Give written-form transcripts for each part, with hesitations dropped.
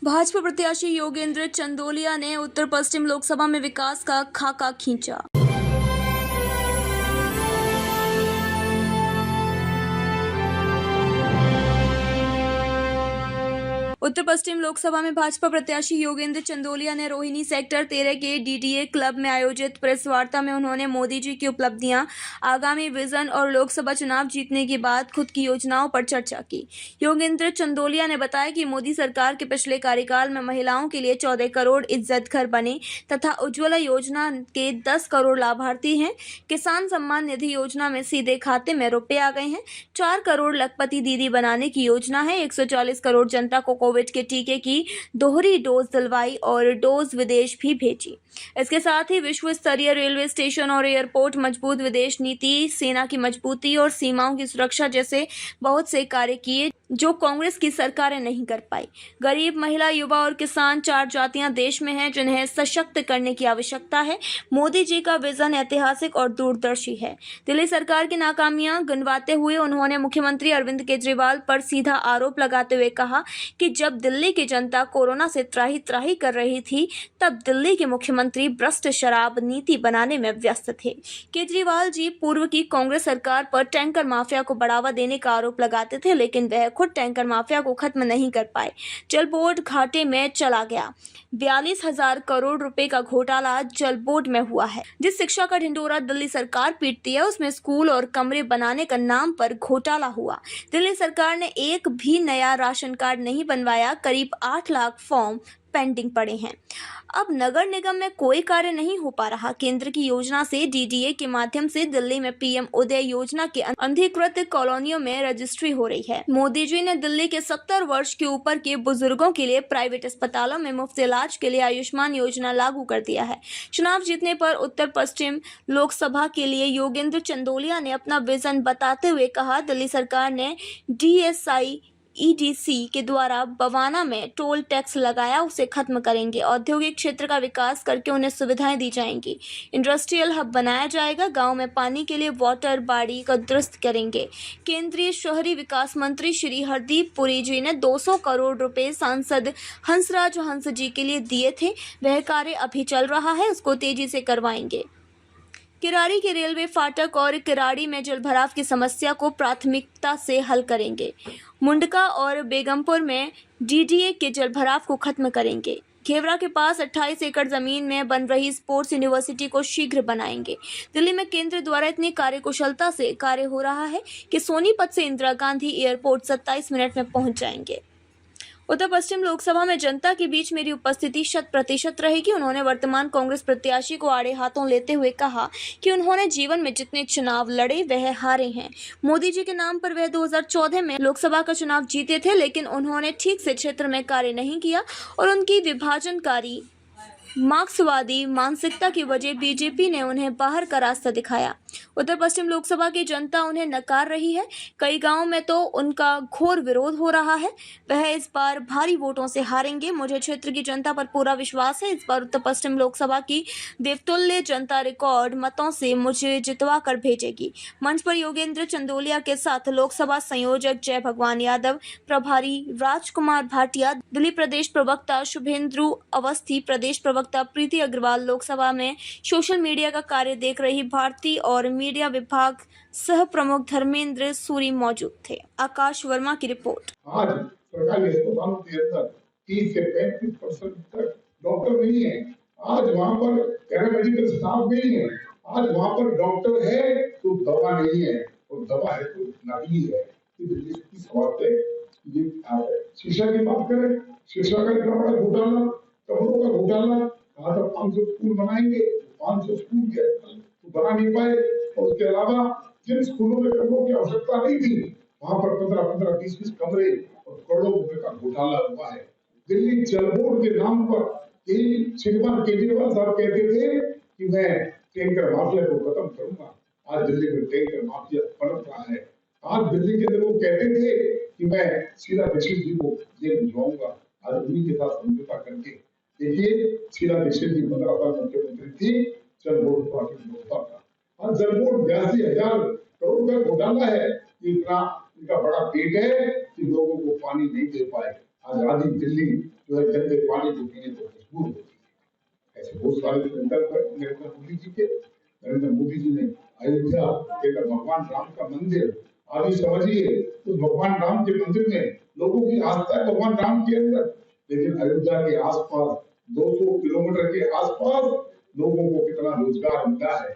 भाजपा प्रत्याशी योगेंद्र चंदोलिया ने उत्तर पश्चिम लोकसभा में विकास का खाका खींचा। उत्तर पश्चिम लोकसभा में भाजपा प्रत्याशी योगेंद्र चंदोलिया ने रोहिणी सेक्टर 13 के डीडीए क्लब में आयोजित प्रेस वार्ता में उन्होंने मोदी जी की उपलब्धियां, आगामी विजन और लोकसभा चुनाव जीतने के बाद खुद की योजनाओं पर चर्चा की। योगेंद्र चंदोलिया ने बताया कि मोदी सरकार के पिछले कार्यकाल में महिलाओं के लिए 14 करोड़ इज्जत घर बने तथा उज्ज्वला योजना के 10 करोड़ लाभार्थी हैं। किसान सम्मान निधि योजना में सीधे खाते में रुपए आ गए हैं। 4 करोड़ लखपति दीदी बनाने की योजना है। 140 करोड़ जनता को कोविड के टीके की दोहरी डोज दिलवाई और डोज विदेश भी भेजी। इसके साथ ही विश्व स्तरीय रेलवे स्टेशन और एयरपोर्ट, मजबूत विदेश नीति, सेना की मजबूती और सीमाओं की सुरक्षा जैसे बहुत से कार्य किए जो कांग्रेस की सरकारें नहीं कर पाई। गरीब, महिला, युवा और किसान 4 जातियां देश में हैं जिन्हें सशक्त करने की आवश्यकता है। मोदी जी का विजन ऐतिहासिक और दूरदर्शी है। दिल्ली सरकार की नाकामियां गिनवाते हुए उन्होंने मुख्यमंत्री अरविंद केजरीवाल पर सीधा आरोप लगाते हुए कहा कि जब दिल्ली की जनता कोरोना से त्राही त्राही कर रही थी तब दिल्ली के मुख्यमंत्री भ्रष्ट शराब नीति बनाने में व्यस्त थे। केजरीवाल जी पूर्व की कांग्रेस सरकार पर टैंकर माफिया को बढ़ावा देने का आरोप लगाते थे, लेकिन वह खुद टैंकर माफिया को खत्म नहीं कर पाए। जल बोर्ड घाटे में चला गया। 42,000 करोड़ रुपए का घोटाला जल बोर्ड में हुआ है। जिस शिक्षा का ढिंढोरा दिल्ली सरकार पीटती है उसमें स्कूल और कमरे बनाने का नाम पर घोटाला हुआ। दिल्ली सरकार ने एक भी नया राशन कार्ड नहीं बनवाया। करीब 8 लाख फॉर्म पेंडिंग पड़े हैं। अब नगर निगम में कोई कार्य नहीं हो पा रहा। केंद्र की योजना से डीडीए के माध्यम से दिल्ली में पीएम उदय योजना के अनधिकृत कॉलोनियों में रजिस्ट्री हो रही है। मोदी जी ने दिल्ली के 70 वर्ष के ऊपर के बुजुर्गों के लिए प्राइवेट अस्पतालों में मुफ्त इलाज के लिए आयुष्मान योजना लागू कर दिया है। चुनाव जीतने पर उत्तर पश्चिम लोकसभा के लिए योगेंद्र चंदोलिया ने अपना विजन बताते हुए कहा, दिल्ली सरकार ने डीएसआई ईडीसी के द्वारा बवाना में टोल टैक्स लगाया, उसे खत्म करेंगे। औद्योगिक क्षेत्र का विकास करके उन्हें सुविधाएं दी जाएंगी। इंडस्ट्रियल हब बनाया जाएगा। गांव में पानी के लिए वाटर बाड़ी का दुरुस्त करेंगे। केंद्रीय शहरी विकास मंत्री श्री हरदीप पुरी जी ने 200 करोड़ रुपए सांसद हंसराज हंस जी के लिए दिए थे। वह कार्य अभी चल रहा है, उसको तेजी से करवाएंगे। किराड़ी के रेलवे फाटक और किराड़ी में जलभराव की समस्या को प्राथमिकता से हल करेंगे। मुंडका और बेगमपुर में डीडीए के जलभराव को खत्म करेंगे। घेवरा के पास 28 एकड़ जमीन में बन रही स्पोर्ट्स यूनिवर्सिटी को शीघ्र बनाएंगे। दिल्ली में केंद्र द्वारा इतनी कार्यकुशलता से कार्य हो रहा है कि सोनीपत से इंदिरा गांधी एयरपोर्ट 27 मिनट में पहुंच जाएंगे। उत्तर पश्चिम लोकसभा में जनता के बीच मेरी उपस्थिति 100% रहेगी। उन्होंने वर्तमान कांग्रेस प्रत्याशी को आड़े हाथों लेते हुए कहा कि उन्होंने जीवन में जितने चुनाव लड़े वह हारे हैं। मोदी जी के नाम पर वह 2014 में लोकसभा का चुनाव जीते थे, लेकिन उन्होंने ठीक से क्षेत्र में कार्य नहीं किया और उनकी विभाजनकारी मार्क्सवादी मानसिकता की वजह बीजेपी ने उन्हें बाहर का रास्ता दिखाया। उत्तर पश्चिम लोकसभा की जनता उन्हें नकार रही है। कई गांवों में तो उनका घोर विरोध हो रहा है। वह इस बार भारी वोटों से हारेंगे। मुझे क्षेत्र की जनता पर पूरा विश्वास है। इस बार उत्तर पश्चिम लोकसभा की देवतुल्य जनता रिकॉर्ड मतों से मुझे जितवा कर भेजेगी। मंच पर योगेंद्र चंदोलिया के साथ लोकसभा संयोजक जय भगवान यादव, प्रभारी राजकुमार भाटिया, दिल्ली प्रदेश प्रवक्ता शुभेंदु अवस्थी, प्रदेश प्रवक्ता प्रीति अग्रवाल, लोकसभा में सोशल मीडिया का कार्य देख रही भारती और मीडिया विभाग सह प्रमुख धर्मेंद्र सूरी मौजूद थे। आकाश वर्मा की रिपोर्ट। आज सरकारी अस्पतालों के अंदर 30 से 35% तक डॉक्टर नहीं है। आज वहाँ पर पैरामेडिकल स्टाफ नहीं है। आज वहाँ पर डॉक्टर है तो दवा नहीं है और दवा है तो नकली है। इस बात पे ये शिक्षा की बात करें, शिक्षा का इतना बड़ा घोटाला, करोड़ों का घोटाला, कहा था 500 स्कूल बनाएंगे, 500 स्कूल के तो बना नहीं पाए। और उसके अलावा जिन स्कूलों में कमरों की आवश्यकता नहीं थी वहां पर 15-15, 20-20 कमरे और करोड़ों रुपए का घोटाला हुआ है। दिल्ली जल बोर्ड के नाम पर यही श्रीमान केजरीवाल साहब कहते थे कि मैं टैंकर माफिया को खत्म करूंगा। आज दिल्ली में टैंकर माफिया पनप रहा है। आज दिल्ली के लोग कहते थे कि मैं शीला दीक्षित जी को जेल भिजवाऊंगा। आज उन्हीं के साथ समझौता करके देखिए, शीला दीक्षित जी 15 साल मुख्यमंत्री थी, जल बोर्ड का था। आज जल बोर्ड 82,000 करोड़ का घोटाला है। इतना इनका बड़ा पेट है कि लोगों को पानी नहीं दे पाए। आज आधी दिल्ली जो है गंदे पानी को पीने को मजबूर होती है। ऐसे बहुत सारे संकल्प है नरेंद्र मोदी जी के। नरेंद्र मोदी जी ने अयोध्या कहकर भगवान राम का मंदिर, अभी समझिए उस भगवान राम के मंदिर में लोगों की आस्था है भगवान राम के अंदर, लेकिन अयोध्या के आसपास 200 किलोमीटर के आसपास लोगों को कितना रोजगार मिला है,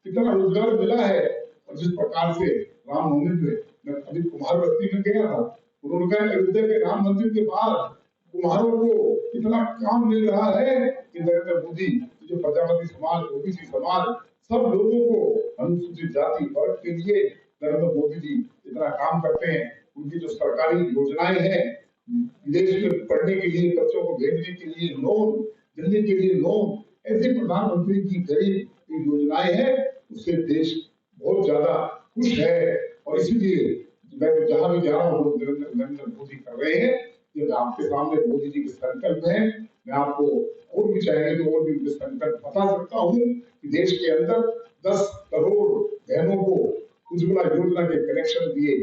कितना रोजगार मिला है। और जिस प्रकार से रामनवमी में मैं अभी कुम्हार बस्ती में गया था, उन्होंने कहा अयोध्या के राम मंदिर के बाद कुम्हारों को इतना काम मिल रहा है कि नरेंद्र मोदी जो प्रजापति समाज, ओबीसी समाज, सब लोगों को अनुसूचित जाति वर्ग के लिए नरेंद्र मोदी जी इतना काम करते हैं। उनकी जो सरकारी योजनाएं हैं, विदेश में पढ़ने के लिए बच्चों को भेजने के लिए लोन, दिल्ली के लिए लोन, ऐसे प्रधानमंत्री की गरीब योजनाएं हैं, उससे देश बहुत ज्यादा खुश है। और इसीलिए मैं जहां भी जा रहा हूँ नरेंद्र मोदी कर रहे हैं, ये आपके सामने मोदी जी के संकल्प है। मैं आपको और भी चाहेंगे तो और भी उनके संकल्प बता सकता हूँ कि देश के अंदर 10 करोड़ बहनों को उज्ज्वला योजना के कनेक्शन दिए।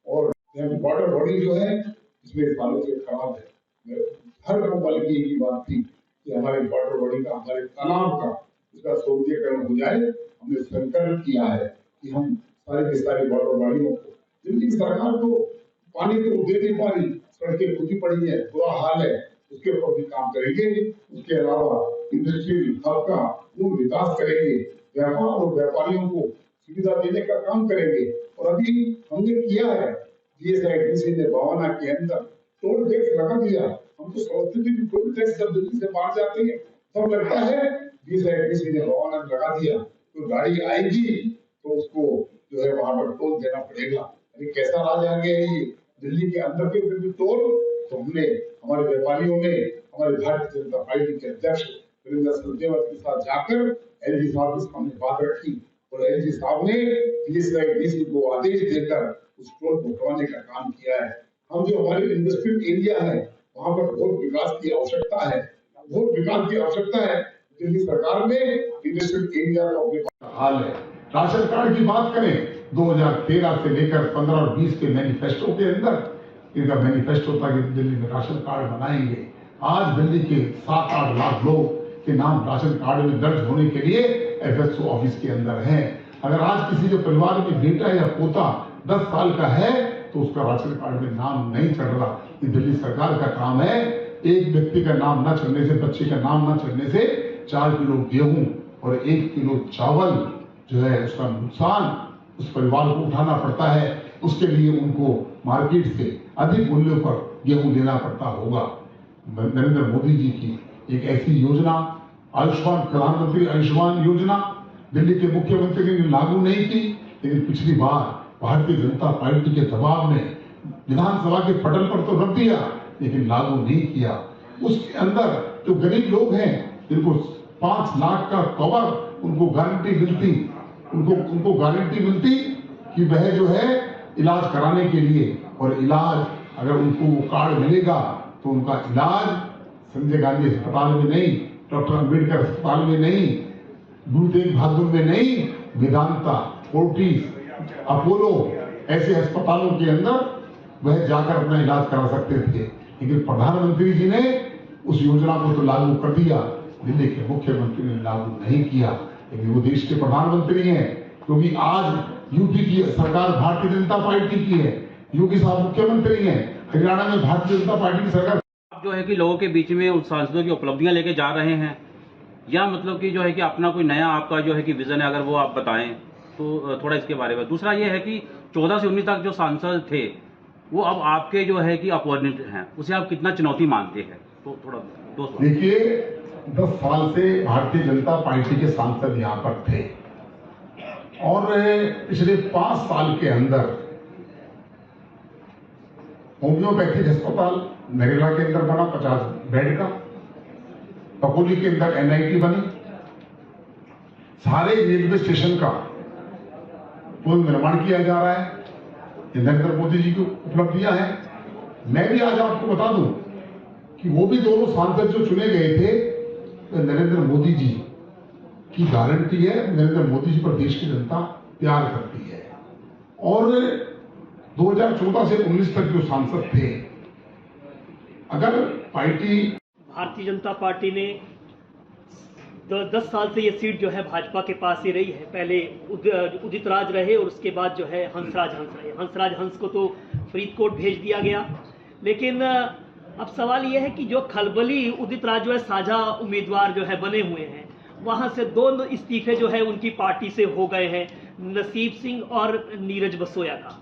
और वाटर बॉडी जो है इसमें सालों से खराब है। हर गाँव वाले की एक ही बात थी कि हमारे वाटर बॉडी का, हमारे तालाब का, इसका सौंदर्यीकरण हो जाए। हमने संकल्प किया है कि हम सारी की सारी वाटर बॉडियों को, दिल्ली की सरकार को पानी तो दे नहीं पा रही, सड़कें खुदी पड़ी है, बुरा हाल है, उसके ऊपर भी काम करेंगे। उसके अलावा इंडस्ट्रियल हब का पूर्ण विकास करेंगे, व्यापार और व्यापारियों को सुविधा देने का काम करेंगे। और अभी हमने किया है, जीएसआईडीसी ने भावना के अंदर टोल टैक्स लगा दिया। हम तो समझते थे कि टोल टैक्स जब दिल्ली से बाहर जाते हैं तब लगता है, जीएसआईडीसी ने भावना लगा दिया तो गाड़ी आएगी तो उसको जो है वहां पर टोल देना पड़ेगा। अरे कैसा राज आ गया है ये, दिल्ली के अंदर के फिर भी टोल। तो हमने, हमारे व्यापारियों ने, हमारे भारतीय जनता पार्टी के अध्यक्ष वीरेंद्र सचदेवा के साथ जाकर एलजी साहब के सामने बात रखी और एलजी साहब ने जीएसआईडीसी को आदेश देकर उस टोल को हटाने का काम किया है। हम जो हमारे इंडस्ट्रियल एरिया है वहां पर बहुत विकास की आवश्यकता है, बहुत विकास की आवश्यकता है। दिल्ली सरकार ने इंडस्ट्रियल एरिया का अपने हाल है। राशन कार्ड की बात करें, 2013 से लेकर 15 और 20 के मैनिफेस्टो के अंदर इनका मैनिफेस्टो था कि दिल्ली में राशन कार्ड बनाएंगे। आज दिल्ली के 7-8 लाख लोग के नाम राशन कार्ड में दर्ज होने के लिए एफएसओ ऑफिस के अंदर हैं। अगर आज किसी के परिवार में बेटा या पोता 10 साल का है तो उसका राशन कार्ड में नाम नहीं चढ़ रहा। ये दिल्ली सरकार का काम है। एक व्यक्ति का नाम न चढ़ने से, बच्चे का नाम न चढ़ने से 4 किलो गेहूं और 1 किलो चावल जो है उसका नुकसान उस परिवार को उठाना पड़ता है। उसके लिए उनको मार्केट से अधिक मूल्यों पर गेहूं देना पड़ता होगा। नरेंद्र मोदी जी की एक ऐसी योजना, आयुष्मान, प्रधानमंत्री आयुष्मान योजना दिल्ली के मुख्यमंत्री ने लागू नहीं की, लेकिन पिछली बार भारतीय जनता पार्टी के दबाव में विधानसभा के पटल पर तो रख दिया लेकिन लागू नहीं किया। उसके अंदर जो गरीब लोग हैं जिनको 5 लाख का कवर उनको गारंटी मिलती, उनको गारंटी मिलती कि वह जो है इलाज कराने के लिए, और इलाज अगर उनको वो कार्ड मिलेगा तो उनका इलाज संजय गांधी अस्पताल में नहीं, डॉक्टर अंबेडकर अस्पताल में नहीं, गुरु तेग बहादुर में नहीं, वेदांता, फोर्टिस, अपोलो ऐसे अस्पतालों के अंदर वह जाकर अपना इलाज करा सकते थे। लेकिन प्रधानमंत्री जी ने उस योजना को तो लागू कर दिया, दिल्ली के मुख्यमंत्री ने लागू नहीं किया। लेकिन वो देश के प्रधानमंत्री हैं, क्योंकि आज यूपी की सरकार भारतीय जनता पार्टी की है, योगी साहब मुख्यमंत्री हैं, हरियाणा में भारतीय जनता पार्टी की सरकार। आप जो है कि लोगों के बीच में उन सांसदों की उपलब्धियां लेके जा रहे हैं, या मतलब कि जो है कि अपना कोई नया आपका जो है कि विजन है, अगर वो आप बताएं तो थोड़ा इसके बारे में। दूसरा ये है कि 14 से 19 तक जो सांसद थे वो अब आपके जो है कि अपोनेंट हैं, उसे आप कितना चुनौती मानते हैं? तो थोड़ा दोस्तों देखिए, 10 साल से भारतीय जनता पार्टी के सांसद यहाँ पर थे और पिछले 5 साल के अंदर होम्योपैथिक अस्पताल नरेला के अंदर बना 50 बेड का, बकोली के अंदर एनआईटी बनी, सारे रेलवे स्टेशन का पुनः निर्माण किया जा रहा है। ये नरेंद्र मोदी जी की उपलब्धियां हैं। मैं भी आज आपको बता दूं कि वो भी दोनों सांसद जो चुने गए थे तो नरेंद्र मोदी जी की गारंटी है। नरेंद्र मोदी जी पर देश की जनता प्यार करती है। और 2014 से 19 तक जो सांसद थे, अगर पार्टी भारतीय जनता पार्टी ने 10 साल से ये सीट जो है भाजपा के पास ही रही है। पहले उदित राज रहे और उसके बाद जो है हंसराज हंस रहे। हंसराज हंस को तो फरीदकोट भेज दिया गया, लेकिन अब सवाल ये है कि जो खलबली उदित राज जो है साझा उम्मीदवार जो है बने हुए हैं, वहां से 2 इस्तीफे जो है उनकी पार्टी से हो गए हैं, नसीब सिंह और नीरज बसोया का,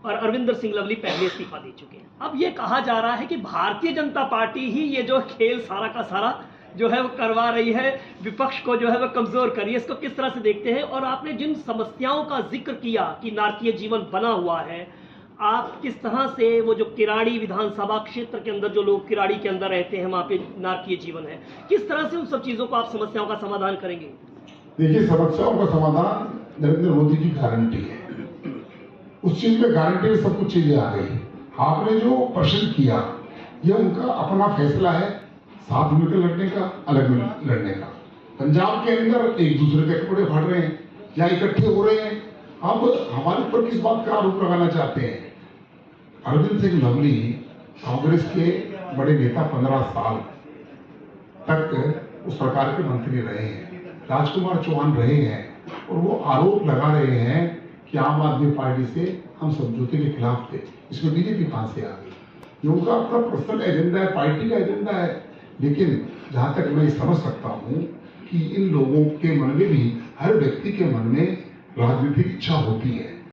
और अरविंदर सिंह लवली पहले इस्तीफा दे चुके हैं। अब ये कहा जा रहा है कि भारतीय जनता पार्टी ही ये जो खेल सारा का सारा जो है वो करवा रही है, विपक्ष को जो है वो कमजोर कर रही है। इसको किस तरह से देखते हैं? और आपने जिन समस्याओं का जिक्र किया कि नारकीय जीवन बना हुआ है, आप किस तरह से वो जो किराड़ी विधानसभा क्षेत्र के अंदर जो लोग किराड़ी के अंदर रहते हैं वहां पे नारकीय जीवन है, किस तरह से उन सब चीजों को आप समस्याओं का समाधान करेंगे? देखिए, समस्याओं का समाधान नरेंद्र मोदी की गारंटी है। उस चीज में गारंटी में सब कुछ चीजें आ गई। आपने जो प्रश्न किया, यह उनका अपना फैसला है, साथ मिलकर लड़ने का, अलग मिलकर लड़ने का। पंजाब के अंदर एक दूसरे के कपड़े फाड़ रहे हैं या इकट्ठे हो रहे हैं। अब हमारे ऊपर किस बात का आरोप लगाना चाहते हैं? अरविंद सिंह लवली कांग्रेस के बड़े नेता 15 साल तक उस सरकार के मंत्री रहे हैं, राजकुमार चौहान रहे हैं, और वो आरोप लगा रहे हैं कि आम आदमी पार्टी से हम समझौते के खिलाफ थे। इसमें बीजेपी कहां से आ गई? ये उनका अपना पर्सनल एजेंडा है, पार्टी का एजेंडा है। लेकिन जहां तक मैं समझ सकता हूं कि इन लोगों के मन में भी, हर व्यक्ति के मन में राजनीतिक इच्छा होती है।